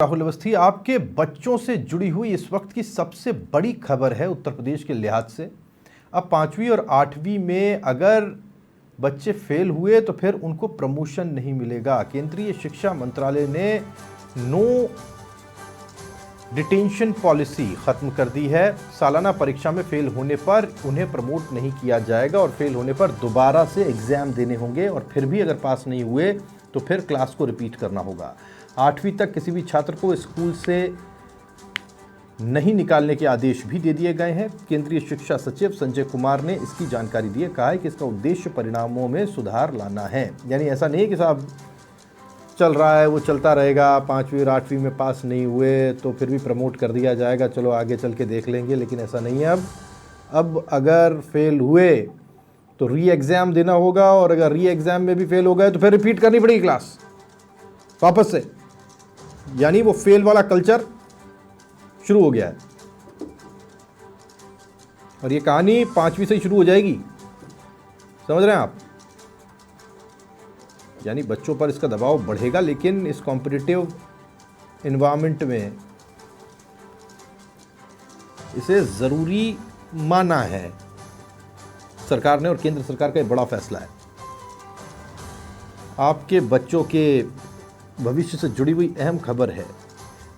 राहुल अवस्थी, आपके बच्चों से जुड़ी हुई इस वक्त की सबसे बड़ी खबर है उत्तर प्रदेश के लिहाज से। अब 5वीं और 8वीं में अगर बच्चे फेल हुए तो फिर उनको प्रमोशन नहीं मिलेगा। केंद्रीय शिक्षा मंत्रालय ने नो डिटेंशन पॉलिसी खत्म कर दी है। सालाना परीक्षा में फेल होने पर उन्हें प्रमोट नहीं किया जाएगा और फेल होने पर दोबारा से एग्जाम देने होंगे और फिर भी अगर पास नहीं हुए तो फिर क्लास को रिपीट करना होगा। 8वीं तक किसी भी छात्र को स्कूल से नहीं निकालने के आदेश भी दे दिए गए हैं। केंद्रीय शिक्षा सचिव संजय कुमार ने इसकी जानकारी दी है। कहा है कि इसका उद्देश्य परिणामों में सुधार लाना है। यानी ऐसा नहीं है कि साहब चल रहा है वो चलता रहेगा, 5वीं और 8वीं में पास नहीं हुए तो फिर भी प्रमोट कर दिया जाएगा, चलो आगे चल के देख लेंगे। लेकिन ऐसा नहीं है। अब अगर फेल हुए तो री एग्ज़ाम देना होगा और अगर री एग्ज़ाम में भी फेल हो गए तो फिर रिपीट करनी पड़ेगी क्लास वापस से। यानी वो फेल वाला कल्चर शुरू हो गया है और ये कहानी 5वीं से ही शुरू हो जाएगी। समझ रहे हैं आप? यानी बच्चों पर इसका दबाव बढ़ेगा, लेकिन इस कॉम्पिटिटिव एनवायरनमेंट में इसे ज़रूरी माना है सरकार ने और केंद्र सरकार का एक बड़ा फैसला है। आपके बच्चों के भविष्य से जुड़ी हुई अहम खबर है।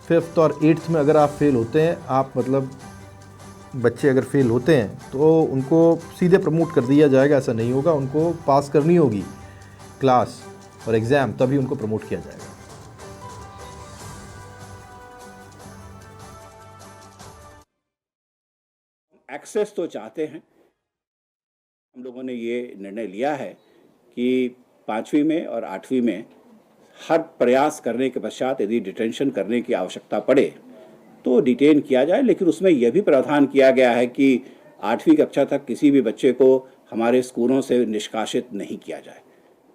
5th और 8th में अगर आप फेल होते हैं, आप मतलब बच्चे अगर फेल होते हैं तो उनको सीधे प्रमोट कर दिया जाएगा, ऐसा नहीं होगा। उनको पास करनी होगी क्लास और एग्ज़ाम, तभी उनको प्रमोट किया जाएगा। एक्सेस तो चाहते हैं। हम लोगों ने ये निर्णय लिया है कि 5वीं में और 8वीं में हर प्रयास करने के पश्चात यदि डिटेंशन करने की आवश्यकता पड़े तो डिटेन किया जाए, लेकिन उसमें यह भी प्रावधान किया गया है कि 8वीं कक्षा तक किसी भी बच्चे को हमारे स्कूलों से निष्कासित नहीं किया जाए।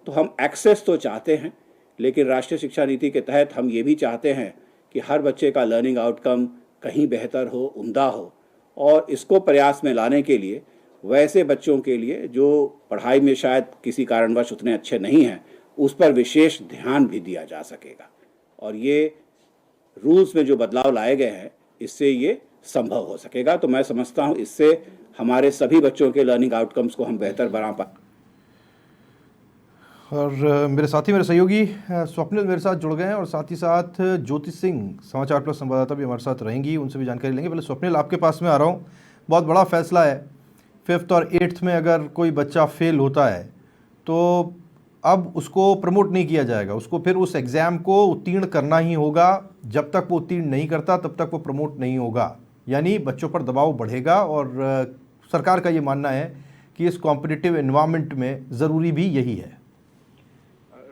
तो हम एक्सेस तो चाहते हैं, लेकिन राष्ट्रीय शिक्षा नीति के तहत हम ये भी चाहते हैं कि हर बच्चे का लर्निंग आउटकम कहीं बेहतर हो, उम्दा हो, और इसको प्रयास में लाने के लिए वैसे बच्चों के लिए जो पढ़ाई में शायद किसी कारणवश उतने अच्छे नहीं हैं, उस पर विशेष ध्यान भी दिया जा सकेगा। और ये रूल्स में जो बदलाव लाए गए हैं, इससे ये संभव हो सकेगा। तो मैं समझता हूँ इससे हमारे सभी बच्चों के लर्निंग आउटकम्स को हम बेहतर बना पाए। और मेरे साथी, मेरे सहयोगी स्वप्निल मेरे साथ जुड़ गए हैं और साथ ही साथ ज्योति सिंह समाचार प्लस संवाददाता भी हमारे साथ रहेंगी, उनसे भी जानकारी लेंगे। पहले स्वप्निल, आपके पास में आ रहा हूँ। बहुत बड़ा फैसला है। 5th और 8th में अगर कोई बच्चा फेल होता है तो अब उसको प्रमोट नहीं किया जाएगा, उसको फिर उस एग्ज़ाम को उत्तीर्ण करना ही होगा। जब तक वो उत्तीर्ण नहीं करता तब तक वो प्रमोट नहीं होगा। यानी बच्चों पर दबाव बढ़ेगा और सरकार का ये मानना है कि इस कॉम्पिटिटिव एनवायरनमेंट में ज़रूरी भी यही है।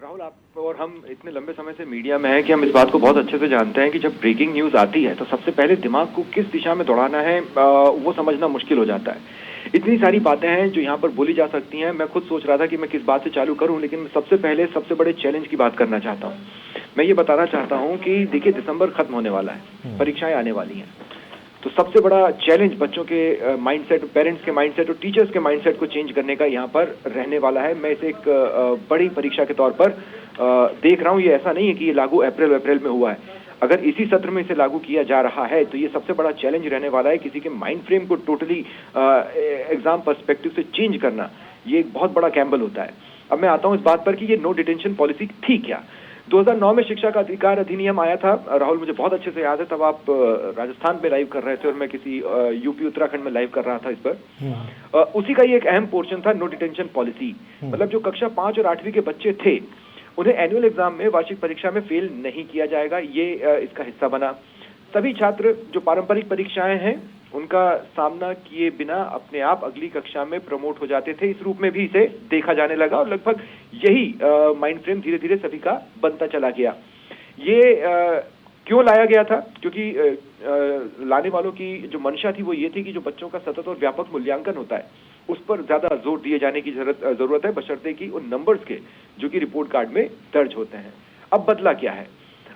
राहुल, आप और हम इतने लंबे समय से मीडिया में हैं कि हम इस बात को बहुत अच्छे से जानते हैं कि जब ब्रेकिंग न्यूज़ आती है तो सबसे पहले दिमाग को किस दिशा में दौड़ाना है वो समझना मुश्किल हो जाता है। इतनी सारी बातें हैं जो यहाँ पर बोली जा सकती हैं। मैं खुद सोच रहा था कि मैं किस बात से चालू करूं, लेकिन सबसे पहले सबसे बड़े चैलेंज की बात करना चाहता हूँ। मैं ये बताना चाहता हूँ कि देखिए, दिसंबर खत्म होने वाला है, परीक्षाएं आने वाली हैं। तो सबसे बड़ा चैलेंज बच्चों के माइंडसेट, पेरेंट्स के माइंडसेट और टीचर्स के माइंडसेट को चेंज करने का यहाँ पर रहने वाला है। मैं इसे एक बड़ी परीक्षा के तौर पर देख रहा हूँ। ये ऐसा नहीं है कि ये लागू अप्रैल में हुआ है। अगर इसी सत्र में इसे लागू किया जा रहा है तो ये सबसे बड़ा चैलेंज रहने वाला है। किसी के माइंड फ्रेम को टोटली एग्जाम पर्सपेक्टिव से चेंज करना, ये एक बहुत बड़ा गैम्बल होता है। अब मैं आता हूँ इस बात पर कि ये नो डिटेंशन पॉलिसी थी क्या। 2009 में शिक्षा का अधिकार अधिनियम आया था। राहुल, मुझे बहुत अच्छे से याद है, तब आप राजस्थान में लाइव कर रहे थे और मैं किसी यूपी उत्तराखंड में लाइव कर रहा था इस पर। उसी का ये एक अहम पोर्शन था, नो डिटेंशन पॉलिसी। मतलब जो कक्षा 5 और 8वीं के बच्चे थे उन्हें एनुअल एग्जाम में, वार्षिक परीक्षा में फेल नहीं किया जाएगा। ये इसका हिस्सा बना। सभी छात्र जो पारंपरिक परीक्षाएं हैं उनका सामना किए बिना अपने आप अगली कक्षा में प्रमोट हो जाते थे। इस रूप में भी इसे देखा जाने लगा और लगभग यही माइंड फ्रेम धीरे धीरे सभी का बनता चला गया। ये क्यों लाया गया था? क्योंकि लाने वालों की जो मंशा थी वो ये थी कि जो बच्चों का सतत और व्यापक मूल्यांकन होता है उस पर ज्यादा जोर दिए जाने की जरूरत है, बशर्ते कि उन नंबर्स के जो कि रिपोर्ट कार्ड में दर्ज होते हैं। अब बदला क्या है?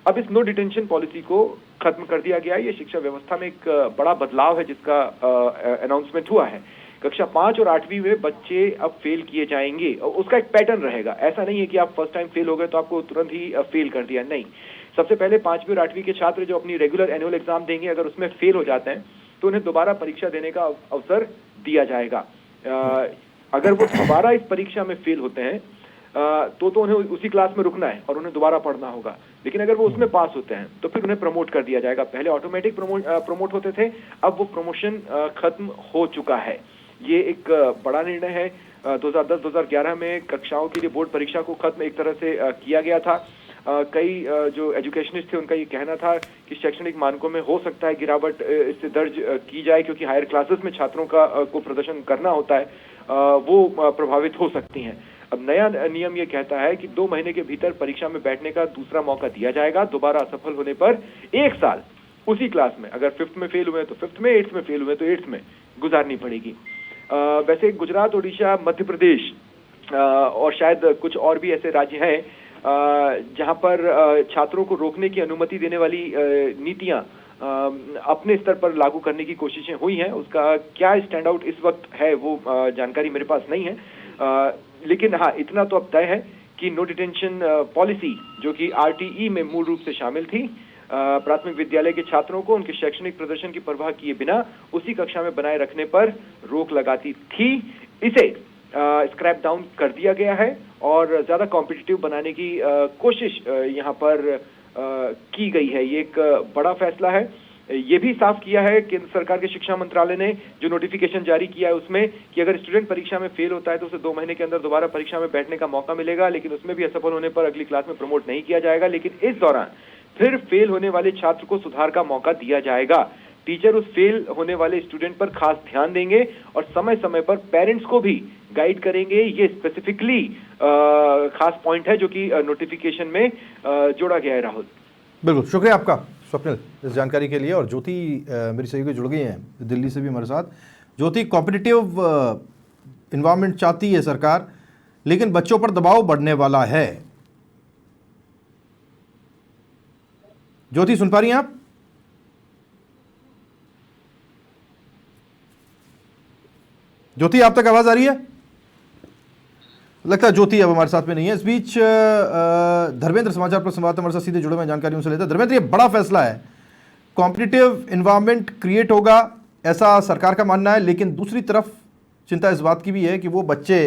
अब इस नो डिटेंशन पॉलिसी को खत्म कर दिया गया है। ये शिक्षा व्यवस्था में एक बड़ा बदलाव है जिसका अनाउंसमेंट हुआ है। कक्षा 5 और 8वीं में बच्चे अब फेल किए जाएंगे और उसका एक पैटर्न रहेगा। ऐसा नहीं है कि आप फर्स्ट टाइम फेल हो गए तो आपको तुरंत ही फेल कर दिया, नहीं। सबसे पहले 5वीं और 8वीं के छात्र जो अपनी रेगुलर एनुअल एग्जाम देंगे, अगर उसमें फेल हो जाते हैं तो उन्हें दोबारा परीक्षा देने का अवसर दिया जाएगा। अगर वो दोबारा इस परीक्षा में फेल होते हैं तो उन्हें उसी क्लास में रुकना है और उन्हें दोबारा पढ़ना होगा। लेकिन अगर वो उसमें पास होते हैं तो फिर उन्हें प्रमोट कर दिया जाएगा। पहले ऑटोमेटिक प्रमोट होते थे, अब वो प्रमोशन खत्म हो चुका है। ये एक बड़ा निर्णय है। 2010-2011 में कक्षाओं के लिए बोर्ड परीक्षा को खत्म एक तरह से किया गया था। कई जो एजुकेशनिस्ट थे उनका ये कहना था कि शैक्षणिक मानकों में हो सकता है गिरावट इससे दर्ज की जाए, क्योंकि हायर क्लासेस में छात्रों को प्रदर्शन करना होता है, वो प्रभावित हो सकती हैं। अब नया नियम ये कहता है कि 2 महीने के भीतर परीक्षा में बैठने का दूसरा मौका दिया जाएगा। दोबारा असफल होने पर 1 साल उसी क्लास में, अगर 5th में फेल हुए तो 5th में, 8th में फेल हुए तो 8th में गुजारनी पड़ेगी। वैसे गुजरात, उड़ीसा, मध्य प्रदेश और शायद कुछ और भी ऐसे राज्य हैं जहां पर छात्रों को रोकने की अनुमति देने वाली नीतियां अपने स्तर पर लागू करने की कोशिशें हुई हैं। उसका क्या स्टैंड आउट इस वक्त है वो जानकारी मेरे पास नहीं है, लेकिन हाँ, इतना तो अब तय है कि नो डिटेंशन पॉलिसी, जो कि RTE में मूल रूप से शामिल थी, प्राथमिक विद्यालय के छात्रों को उनके शैक्षणिक प्रदर्शन की परवाह किए बिना उसी कक्षा में बनाए रखने पर रोक लगाती थी, इसे स्क्रैप डाउन कर दिया गया है और ज्यादा कॉम्पिटिटिव बनाने की कोशिश यहाँ पर की गई है। ये एक बड़ा फैसला है। ये भी साफ किया है केंद्र सरकार के शिक्षा मंत्रालय ने, जो नोटिफिकेशन जारी किया है उसमें, कि अगर स्टूडेंट परीक्षा में फेल होता है तो उसे 2 महीने के अंदर दोबारा परीक्षा में बैठने का मौका मिलेगा, लेकिन उसमें भी असफल होने पर अगली क्लास में प्रमोट नहीं किया जाएगा। लेकिन इस दौरान फिर फेल होने वाले छात्र को सुधार का मौका दिया जाएगा। टीचर उस फेल होने वाले स्टूडेंट पर खास ध्यान देंगे और समय समय पर पेरेंट्स को भी गाइड करेंगे। ये स्पेसिफिकली खास पॉइंट है जो कि नोटिफिकेशन में जोड़ा गया है। राहुल, बिल्कुल शुक्रिया आपका स्वप्निल इस जानकारी के लिए। और ज्योति मेरी सहयोगी जुड़ गई हैं दिल्ली से भी हमारे साथ। ज्योति, कॉम्पिटिटिव इन्वायरमेंट चाहती है सरकार, लेकिन बच्चों पर दबाव बढ़ने वाला है। ज्योति, सुन पा रही हैं आप? ज्योति, आप तक आवाज आ रही है? लगता है ज्योति अब हमारे साथ में नहीं है। इस बीच धर्मेंद्र समाचार पर संवाददाता हमारे साथ सीधे जुड़े हुए जानकारी उनसे लेते हैं। धर्मेंद्र, ये बड़ा फैसला है, कॉम्पिटिटिव इन्वायरमेंट क्रिएट होगा ऐसा सरकार का मानना है, लेकिन दूसरी तरफ चिंता इस बात की भी है कि वो बच्चे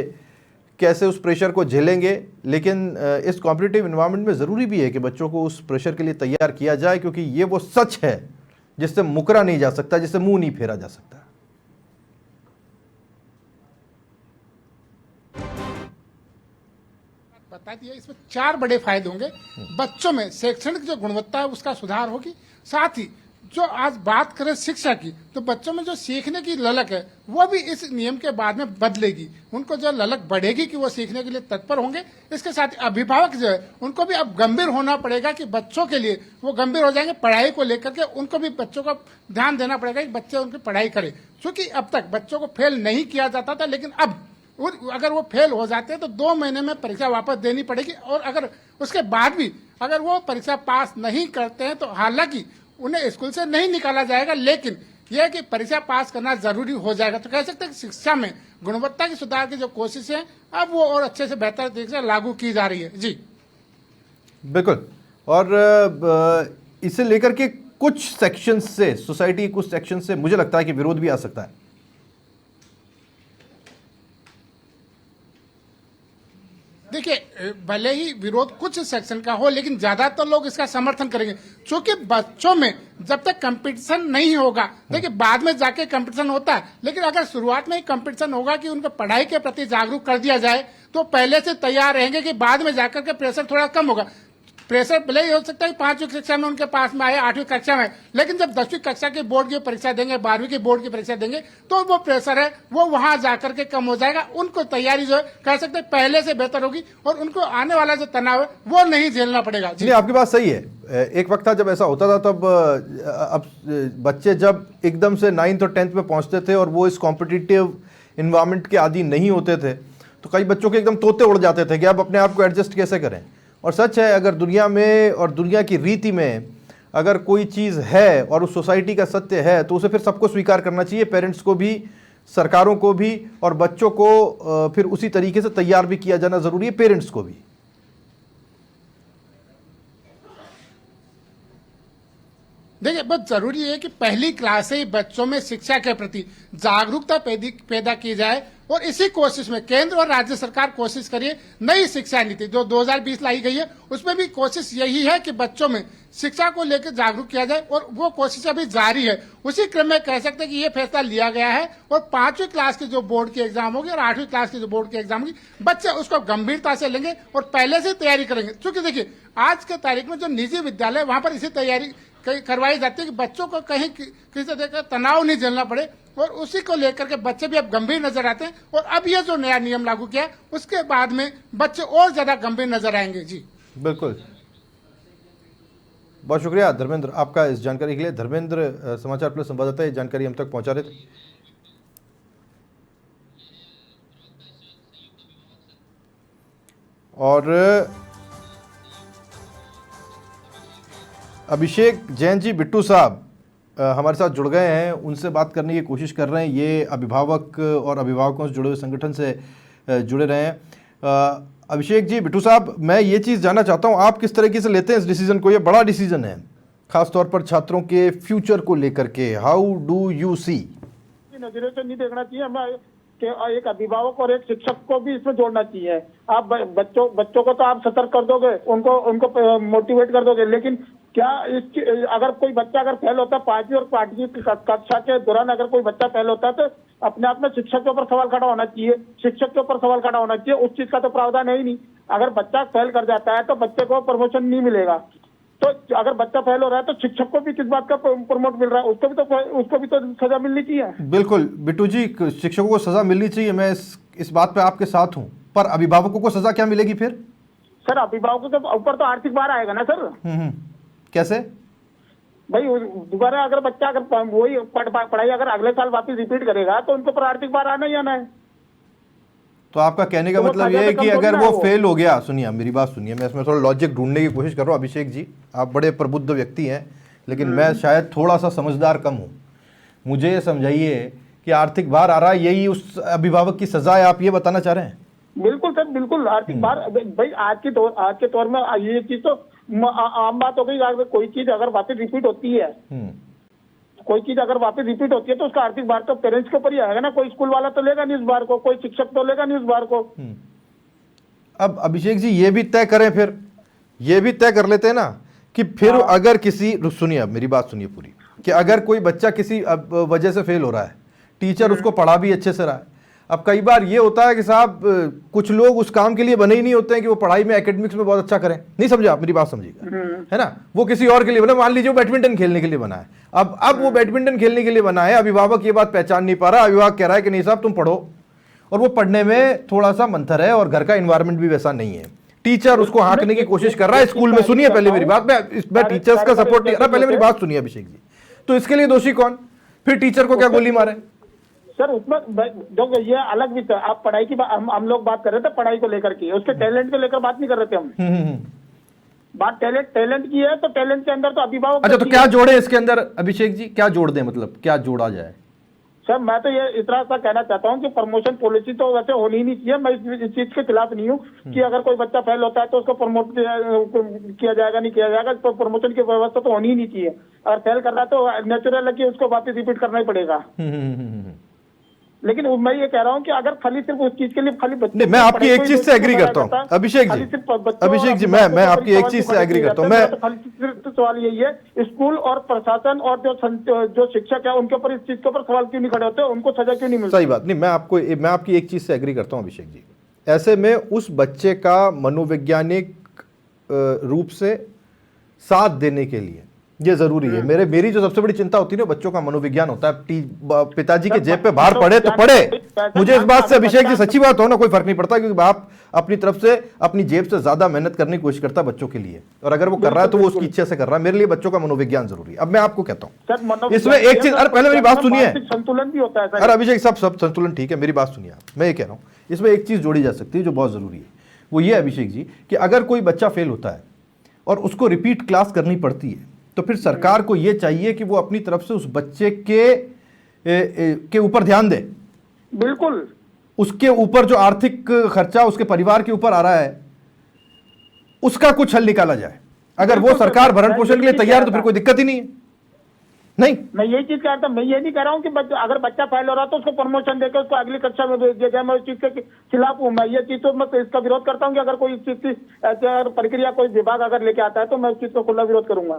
कैसे उस प्रेशर को झेलेंगे। लेकिन इस कॉम्पिटिटिव इन्वायरमेंट में ज़रूरी भी है कि बच्चों को उस प्रेशर के लिए तैयार किया जाए, क्योंकि ये वो सच है जिससे मुकरा नहीं जा सकता, जिससे मुंह नहीं फेरा जा सकता। बता दिया, इसमें 4 बड़े फायदे होंगे। बच्चों में शैक्षणिक जो गुणवत्ता है उसका सुधार होगी। साथ ही जो आज बात करें शिक्षा की, तो बच्चों में जो सीखने की ललक है वो भी इस नियम के बाद में बदलेगी। उनको जो ललक बढ़ेगी कि वो सीखने के लिए तत्पर होंगे। इसके साथ अभिभावक जो है उनको भी अब गंभीर होना पड़ेगा कि बच्चों के लिए वो गंभीर हो जाएंगे पढ़ाई को लेकर के। उनको भी बच्चों का ध्यान देना पड़ेगा कि बच्चे उनकी पढ़ाई करें, क्योंकि अब तक बच्चों को फेल नहीं किया जाता था, लेकिन अब अगर वो फेल हो जाते हैं तो 2 महीने में परीक्षा वापस देनी पड़ेगी। और अगर उसके बाद भी अगर वो परीक्षा पास नहीं करते हैं तो हालांकि उन्हें स्कूल से नहीं निकाला जाएगा, लेकिन यह कि परीक्षा पास करना जरूरी हो जाएगा। तो कह सकते हैं कि शिक्षा में गुणवत्ता की सुधार की जो कोशिश है अब वो और अच्छे से बेहतर तरीके से लागू की जा रही है। जी बिल्कुल। और इसे लेकर के कुछ सेक्शन से, सोसाइटी कुछ सेक्शन से मुझे लगता है कि विरोध भी आ सकता है। देखिए, भले ही विरोध कुछ सेक्शन का हो, लेकिन ज्यादातर लोग इसका समर्थन करेंगे, क्योंकि बच्चों में जब तक कंपटीशन नहीं होगा, देखिए बाद में जाके कंपटीशन होता है, लेकिन अगर शुरुआत में ही कंपटीशन होगा कि उनको पढ़ाई के प्रति जागरूक कर दिया जाए तो पहले से तैयार रहेंगे कि बाद में जाकर के प्रेशर थोड़ा कम होगा। प्रेशर भले ही हो सकता है 5वीं कक्षा में उनके पास में आए, 8वीं कक्षा में, लेकिन जब 10वीं कक्षा के बोर्ड की परीक्षा देंगे, 12वीं की बोर्ड की परीक्षा देंगे, तो वो प्रेशर है वो वहां जाकर के कम हो जाएगा। उनको तैयारी जो है कह सकते हैं पहले से बेहतर होगी और उनको आने वाला जो तनाव है वो नहीं झेलना पड़ेगा। जी, आपकी बात सही है। एक वक्त था जब ऐसा होता था, तब अब बच्चे जब एकदम से 9th और 10th में पहुंचते थे और वो इस कॉम्पिटिटिव इन्वायरमेंट के आदी नहीं होते थे, तो कई बच्चों के एकदम तोते उड़ जाते थे कि अब अपने आप को एडजस्ट कैसे करें। और सच है, अगर दुनिया में और दुनिया की रीति में अगर कोई चीज़ है और उस सोसाइटी का सत्य है तो उसे फिर सबको स्वीकार करना चाहिए, पेरेंट्स को भी, सरकारों को भी, और बच्चों को फिर उसी तरीके से तैयार भी किया जाना ज़रूरी है, पेरेंट्स को भी। देखिए, बहुत जरूरी है कि पहली क्लास से ही बच्चों में शिक्षा के प्रति जागरूकता पैदा की जाए और इसी कोशिश में केंद्र और राज्य सरकार कोशिश करिए। नई शिक्षा नीति जो 2020 लाई गई है उसमें भी कोशिश यही है कि बच्चों में शिक्षा को लेकर जागरूक किया जाए और वो कोशिश अभी जारी है। उसी क्रम में कह सकते हैं कि ये फैसला लिया गया है और 5वीं क्लास के जो बोर्ड की एग्जाम होगी और 8वीं क्लास की जो बोर्ड की एग्जाम होगी, बच्चे उसको गंभीरता से लेंगे और पहले से तैयारी करेंगे। क्योंकि देखिए, आज के तारीख में जो निजी विद्यालय वहां पर इसी तैयारी करवाई जाती है कि बच्चों को कहीं किसी तरह का तनाव नहीं झेलना पड़े और उसी को लेकर के बच्चे भी अब गंभीर नजर आते हैं। और अब ये जो नया नियम लागू किया उसके बाद में बच्चे और ज्यादा गंभीर नजर आएंगे। जी बिल्कुल, बहुत शुक्रिया धर्मेंद्र आपका इस जानकारी के लिए। धर्मेंद्र समाचार प्लस संवाददाता ये जानकारी हम तक पहुंचा रहे थे। और अभिषेक जैन जी बिट्टू साहब हमारे साथ जुड़ गए हैं, उनसे बात करने की कोशिश कर रहे हैं। ये अभिभावक और अभिभावकों से जुड़े हुए संगठन से जुड़े रहे हैं। अभिषेक जी बिट्टू साहब, मैं ये चीज़ जानना चाहता हूँ आप किस तरीके से लेते हैं इस डिसीजन को? ये बड़ा डिसीजन है, खासतौर पर छात्रों के फ्यूचर को लेकर के। How do you see? नजरिए से नहीं देखना चाहिए हमें कि एक अभिभावक और एक शिक्षक को भी इसमें जोड़ना चाहिए। आप बच्चों को तो आप सतर्क कर दोगे, उनको मोटिवेट कर दोगे, लेकिन क्या इसकी अगर कोई बच्चा अगर फेल होता है 5वीं और 8वीं कक्षा के दौरान अगर कोई बच्चा फेल होता है तो अपने आप में शिक्षक के ऊपर सवाल खड़ा होना चाहिए, शिक्षक के ऊपर सवाल खड़ा होना चाहिए। उस चीज का तो प्रावधान है ही नहीं। अगर बच्चा फेल कर जाता है तो बच्चे को प्रमोशन नहीं मिलेगा। तो अगर बच्चा फेल हो रहा है तो शिक्षक को भी किस बात का प्रमोट मिल रहा है? उसको भी तो सजा मिलनी चाहिए। बिल्कुल बिट्टू जी, शिक्षकों को सजा मिलनी चाहिए, मैं इस बात पे आपके साथ हूँ, पर अभिभावकों को सजा क्या मिलेगी फिर? सर अभिभावकों के ऊपर तो आर्थिक भार आएगा ना सर। कैसे भाई? दोबारा अगर बच्चा अगर वही पढ़ाई अगर अगले साल वापस रिपीट करेगा तो उनके ऊपर आर्थिक भार आना ही आना है। तो आपका कहने का मतलब ये है कि अगर वो फेल हो गया, सुनिए मेरी बात सुनिए, मैं इसमें थोड़ा लॉजिक ढूंढने की कोशिश कर रहा हूँ। अभिषेक जी, आप बड़े प्रबुद्ध व्यक्ति हैं, लेकिन मैं शायद थोड़ा सा समझदार कम हूँ। मुझे ये समझाइए कि आर्थिक भार आ रहा है, यही उस अभिभावक की सजा है, आप ये बताना चाह रहे हैं? बिल्कुल सर, बिल्कुल आर्थिक भार। भाई आज के तौर में ये चीज तो आम बात हो गई। अगर कोई चीज अगर वापस रिपीट होती है तो उसका आर्थिक भार तो पेरेंट्स के ऊपर ही आएगा ना। कोई स्कूल वाला तो लेगा नहीं उस बार को, कोई शिक्षक तो लेगा नहीं उस बार को। अब अभिषेक जी ये भी तय करें, फिर ये भी तय कर लेते हैं ना कि फिर अगर किसी, सुनिए अब मेरी बात सुनिए पूरी, कि अगर कोई बच्चा किसी वजह से फेल हो रहा है, टीचर उसको पढ़ा भी अच्छे से रहा है। अब कई बार ये होता है कि साहब कुछ लोग उस काम के लिए बने ही नहीं होते हैं कि वो पढ़ाई में एकेडमिक्स में बहुत अच्छा करें। नहीं समझे आप मेरी बात? समझिएगा, है ना? वो किसी और के लिए बना, मान लीजिए वो बैडमिंटन खेलने के लिए बना है। अब वो बैडमिंटन खेलने के लिए बना है, अभिभावक ये बात पहचान नहीं पा रहा, अभिभावक कह रहा है कि नहीं साहब तुम पढ़ो, और वो पढ़ने में थोड़ा सा मंथर है और घर का इन्वायरमेंट भी वैसा नहीं है। टीचर उसको हाँकने की कोशिश कर रहा है स्कूल में। सुनिए पहले मेरी बात, मैं टीचर्स का सपोर्ट नहीं कर रहा, पहले मेरी बात सुनिए अभिषेक जी। तो इसके लिए दोषी कौन? फिर टीचर को क्या गोली मारे? सर उसमें जो ये अलग भी था। आप पढ़ाई की हम लोग बात कर रहे थे पढ़ाई को लेकर के, उसके टैलेंट को लेकर बात नहीं कर रहे थे हम। बात टैलेंट की है तो टैलेंट के अंदर तो अभिभावक। अच्छा, तो क्या जोड़े इसके अंदर अभिषेक जी? क्या जोड़ दें, मतलब क्या जोड़ा जाए? सर मैं तो ये इतना सा कहना चाहता हूँ कि प्रमोशन पॉलिसी तो वैसे होनी ही नहीं चाहिए। मैं इस चीज के खिलाफ नहीं हूँ कि अगर कोई बच्चा फेल होता है तो उसको प्रमोट किया जाएगा, नहीं किया जाएगा। तो प्रमोशन की व्यवस्था तो होनी ही नहीं चाहिए। अगर फेल कर रहा है तो नेचुरल है कि उसको वापस रिपीट करना ही पड़ेगा। लेकिन मैं ये कह रहा हूँ कि अगर खाली सिर्फ उस चीज के लिए खाली नहीं, मैं आपकी एक चीज से एग्री करता हूँ अभिषेक जी, मैं आपकी एक चीज से एग्री करता हूँ। मैं सिर्फ सवाल यही है, स्कूल और प्रशासन और जो शिक्षक है उनके ऊपर इस चीज के ऊपर सवाल क्यों नहीं खड़े होते, उनको सजा क्यों नहीं मिलती? सही बात नहीं, मैं आपकी एक चीज से एग्री करता हूँ अभिषेक जी। ऐसे में उस बच्चे का मनोवैज्ञानिक रूप से साथ देने के लिए ये जरूरी है। मेरी जो सबसे बड़ी चिंता होती है ना, बच्चों का मनोविज्ञान होता है। पिताजी के जेब पे बाहर पड़े तो पड़े। मुझे इस बात से अभिषेक जी सच्ची बात हो ना, कोई फर्क नहीं पड़ता, क्योंकि बाप अपनी तरफ से अपनी जेब से ज्यादा मेहनत करने की कोशिश करता है बच्चों के लिए, और अगर वो कर रहा है तो वो उसकी इच्छा से कर रहा है। मेरे लिए बच्चों का मनोविज्ञान जरूरी है। अब मैं आपको कहता हूँ इसमें एक चीज, अरे पहले मेरी बात सुनिए। संतुलन भी होता है। अरे अभिषेक सब संतुलन ठीक है, मेरी बात सुनिए आप। मैं ये कह रहा हूँ इसमें एक चीज जोड़ी जा सकती है जो बहुत जरूरी है, वो ये अभिषेक जी कि अगर कोई बच्चा फेल होता है और उसको रिपीट क्लास करनी पड़ती है तो फिर सरकार को यह चाहिए कि वो अपनी तरफ से उस बच्चे के ऊपर ध्यान दे। बिल्कुल, उसके ऊपर जो आर्थिक खर्चा उसके परिवार के ऊपर आ रहा है उसका कुछ हल निकाला जाए। अगर वो सरकार भरण पोषण के लिए तैयार है तो फिर कोई दिक्कत ही नहीं है। नहीं, मैं यही चीज कह रहा था। मैं ये नहीं कह रहा हूँ कि अगर बच्चा फेल हो रहा है तो उसको प्रमोशन देकर उसको अगली कक्षा में भेज दिया जाए। मैं उस चीज के खिलाफ हूँ। मैं ये चीज तो मैं इसका विरोध करता हूँ कि अगर कोई इस चीज की अगर प्रक्रिया कोई विभाग अगर लेके आता है तो मैं उस चीज को खुला विरोध करूंगा।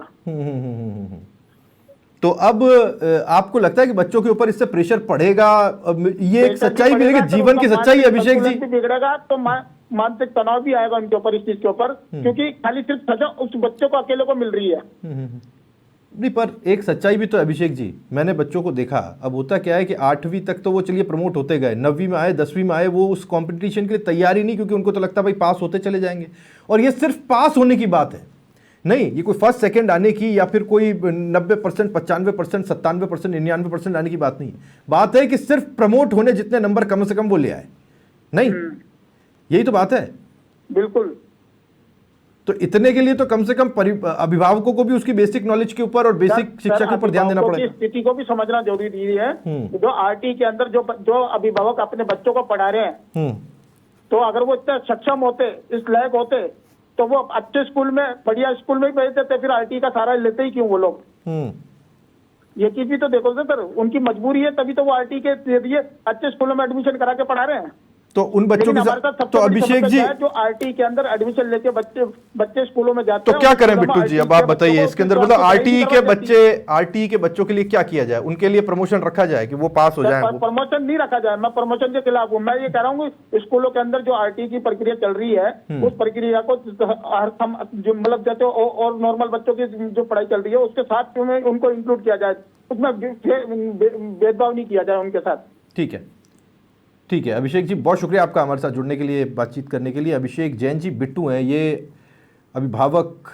तो अब आपको लगता है कि बच्चों के ऊपर इससे प्रेशर पड़ेगा? ये एक सच्चाई भी है, जीवन की सच्चाई है अभिषेक जी। बिगड़ेगा तो मानसिक तनाव भी आएगा उनके ऊपर इस चीज के ऊपर, क्योंकि खाली सिर्फ सजा उस बच्चों को अकेले को मिल रही है। नहीं, पर एक सच्चाई भी तो है अभिषेक जी। मैंने बच्चों को देखा, अब होता क्या है कि 8वीं तक तो वो चलिए प्रमोट होते गए, 9वीं में आए, 10वीं में आए, वो उस कंपटीशन के लिए तैयार ही नहीं, क्योंकि उनको तो लगता भाई पास होते चले जाएंगे। और ये सिर्फ पास होने की बात है नहीं, ये कोई फर्स्ट सेकंड आने की या फिर कोई 90%, 95%, 97%, 99% आने की बात नहीं। बात है कि सिर्फ प्रमोट होने जितने नंबर कम से कम वो ले आए। नहीं, यही तो बात है। बिल्कुल। तो इतने के लिए तो कम से कम अभिभावकों को भी उसकी बेसिक नॉलेज के ऊपर और बेसिक शिक्षा के ऊपर ध्यान देना पड़ेगा। स्थिति को भी समझना जरूरी है। जो आरटी के अंदर जो अभिभावक अपने बच्चों को पढ़ा रहे हैं, तो अगर वो इतने सक्षम होते, इस लायक होते, तो वो अच्छे स्कूल में, बढ़िया स्कूल में ही भेज देते। फिर आरटी का सारा लेते ही क्यों वो लोग? ये चीज भी तो देखो सर, उनकी मजबूरी है, तभी तो वो आरटी के जरिए अच्छे स्कूलों में एडमिशन करा के पढ़ा रहे हैं। तो उन बच्चों के साथ तो अभिषेक जी, जो आरटी के अंदर एडमिशन लेके बच्चे स्कूलों में जाते हैं, तो क्या करें बिट्टू जी? अब आप बताइए इसके अंदर, मतलब आरटी के बच्चों के लिए क्या किया जाए? उनके लिए प्रमोशन रखा जाए कि वो पास हो जाए? प्रमोशन नहीं रखा जाए, मैं प्रमोशन के खिलाफ हूँ। मैं ये कह रहा हूँ स्कूलों के अंदर जो आरटी की प्रक्रिया चल रही है, उस प्रक्रिया को जो मतलब जैसे और नॉर्मल बच्चों की जो पढ़ाई चल रही है उसके साथ में उनको इंक्लूड किया जाए, उसमें भेदभाव नहीं किया जाए उनके साथ। ठीक है, ठीक है अभिषेक जी, बहुत शुक्रिया आपका हमारे साथ जुड़ने के लिए, बातचीत करने के लिए। अभिषेक जैन जी बिट्टू हैं, ये अभिभावक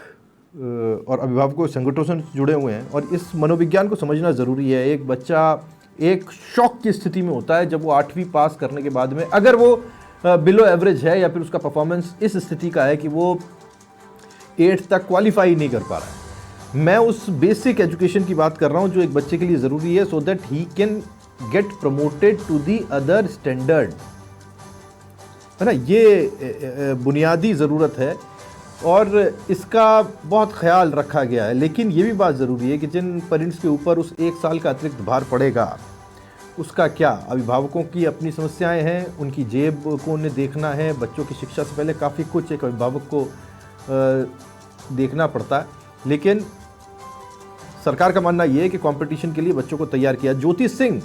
और अभिभावकों संगठनों से जुड़े हुए हैं, और इस मनोविज्ञान को समझना ज़रूरी है। एक बच्चा एक शॉक की स्थिति में होता है जब वो 8वीं पास करने के बाद में, अगर वो बिलो एवरेज है या फिर उसका परफॉर्मेंस इस स्थिति का है कि वो 8th तक क्वालिफाई नहीं कर पा रहा है। मैं उस बेसिक एजुकेशन की बात कर रहा हूँ जो एक बच्चे के लिए ज़रूरी है, so that he can get promoted to the other standard, है ना। ये बुनियादी ज़रूरत है और इसका बहुत ख्याल रखा गया है। लेकिन ये भी बात ज़रूरी है कि जिन पेरेंट्स के ऊपर उस 1 साल का अतिरिक्त भार पड़ेगा, उसका क्या? अभिभावकों की अपनी समस्याएं हैं, उनकी जेब को उन्हें देखना है। बच्चों की शिक्षा से पहले काफ़ी कुछ एक अभिभावक को देखना पड़ता है। लेकिन सरकार का मानना यह है कि कंपटीशन के लिए बच्चों को तैयार किया। ज्योति सिंह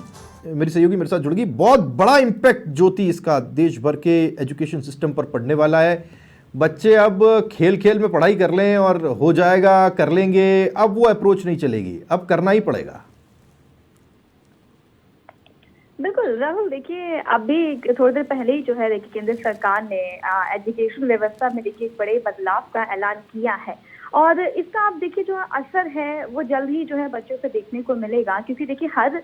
मेरी सहयोगी मेरे साथ जुड़ गई। बहुत बड़ा इम्पैक्ट ज्योति इसका देश भर के एजुकेशन सिस्टम पर पड़ने वाला है। बच्चे अब खेल खेल में पढ़ाई कर लें और हो जाएगा, कर लेंगे, अब वो अप्रोच नहीं चलेगी, अब करना ही पड़ेगा। बिल्कुल राहुल, देखिए अभी थोड़ी देर पहले ही जो है देखिए केंद्र सरकार ने एजुकेशन व्यवस्था में देखिए एक बड़े बदलाव का ऐलान किया है, और इसका आप देखिए जो असर है वो जल्द ही जो है बच्चों से देखने को मिलेगा। क्योंकि देखिए हर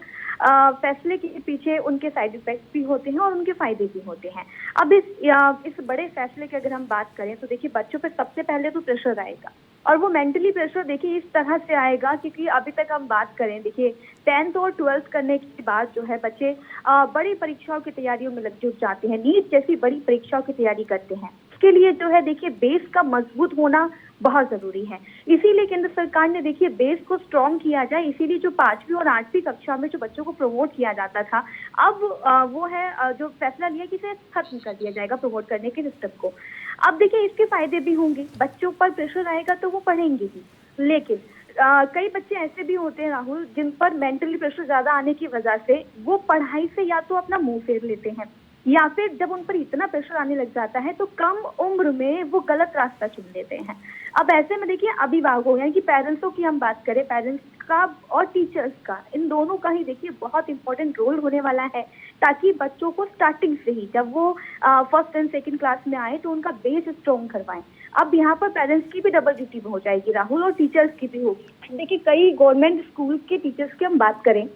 फैसले के पीछे उनके साइड इफेक्ट्स भी होते हैं और उनके फायदे भी होते हैं। अब इस बड़े फैसले की अगर हम बात करें तो देखिए बच्चों पे सबसे पहले तो प्रेशर आएगा, और वो मेंटली प्रेशर देखिए इस तरह से आएगा क्योंकि अभी तक हम बात करें देखिए 10th और 12th करने के बाद जो है बच्चे बड़ी परीक्षाओं की तैयारियों में जुट जाते हैं, नीट जैसी बड़ी परीक्षाओं की तैयारी करते हैं। इसके लिए जो है देखिए बेस का मजबूत होना बहुत जरूरी है। इसीलिए केंद्र सरकार ने देखिए बेस को स्ट्रॉन्ग किया जाए, इसीलिए जो 5वीं और 8वीं कक्षा में जो बच्चों को प्रमोट किया जाता था, अब वो है जो फैसला लिया कि इसे खत्म कर दिया जाएगा प्रमोट करने के सिस्टम को। अब देखिए इसके फायदे भी होंगे, बच्चों पर प्रेशर आएगा तो वो पढ़ेंगे ही। लेकिन कई बच्चे ऐसे भी होते हैं राहुल जिन पर मेंटली प्रेशर ज्यादा आने की वजह से वो पढ़ाई से या तो अपना मुंह फेर लेते हैं, या फिर जब उन पर इतना प्रेशर आने लग जाता है तो कम उम्र में वो गलत रास्ता चुन लेते हैं। अब ऐसे में देखिए अभिभावकों यानी कि पेरेंट्सों की हम बात करें, पेरेंट्स का और टीचर्स का, इन दोनों का ही देखिए बहुत इंपॉर्टेंट रोल होने वाला है, ताकि बच्चों को स्टार्टिंग से ही जब वो 1st और 2nd क्लास में आए तो उनका बेस स्ट्रॉन्ग करवाएं। अब यहाँ पर पेरेंट्स की भी डबल ड्यूटी हो जाएगी राहुल, और टीचर्स की भी होगी। देखिए कई गवर्नमेंट स्कूल के टीचर्स की हम बात करें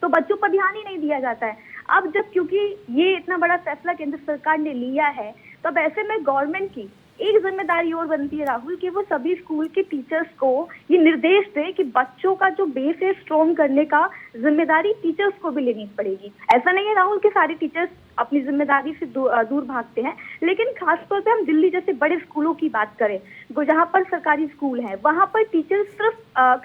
तो बच्चों पर ध्यान ही नहीं दिया जाता है। अब जब क्योंकि ये इतना बड़ा फैसला केंद्र सरकार ने लिया है, तब ऐसे में गवर्नमेंट की एक जिम्मेदारी और बनती है राहुल कि वो सभी स्कूल के टीचर्स को ये निर्देश दे कि बच्चों का जो बेस है स्ट्रॉन्ग करने का जिम्मेदारी टीचर्स को भी लेनी पड़ेगी। ऐसा नहीं है राहुल कि सारे टीचर्स अपनी जिम्मेदारी से दूर भागते हैं, लेकिन खासतौर पे हम दिल्ली जैसे बड़े स्कूलों की बात करें, जहाँ पर सरकारी स्कूल है, वहाँ पर टीचर सिर्फ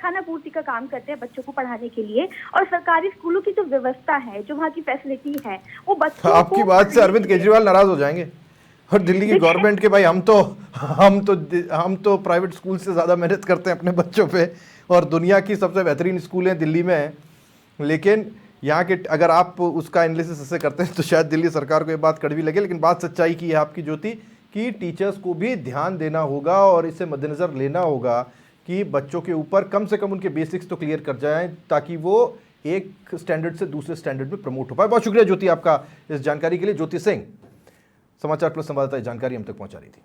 खाना पूर्ति का काम करते हैं बच्चों को पढ़ाने के लिए, और सरकारी स्कूलों की जो व्यवस्था है, जो वहाँ की फैसिलिटी है, वो बच्चों आपकी बात से अरविंद केजरीवाल नाराज हो जाएंगे और दिल्ली की गवर्नमेंट के भाई हम तो प्राइवेट स्कूल से ज़्यादा मेहनत करते हैं अपने बच्चों पे और दुनिया की सबसे बेहतरीन स्कूलें दिल्ली में हैं, लेकिन यहाँ के अगर आप उसका एनालिसिस ऐसे करते हैं तो शायद दिल्ली सरकार को ये बात कड़वी लगे। लेकिन बात सच्चाई की है आपकी ज्योति कि टीचर्स को भी ध्यान देना होगा और इसे मद्देनज़र लेना होगा कि बच्चों के ऊपर कम से कम उनके बेसिक्स तो क्लियर कर जाएं ताकि वो एक स्टैंडर्ड से दूसरे स्टैंडर्ड में प्रमोट हो पाए। बहुत शुक्रिया ज्योति आपका इस जानकारी के लिए। ज्योति सिंह, समाचार प्लस संवाददाता, जानकारी हम तक पहुंचा रही थी।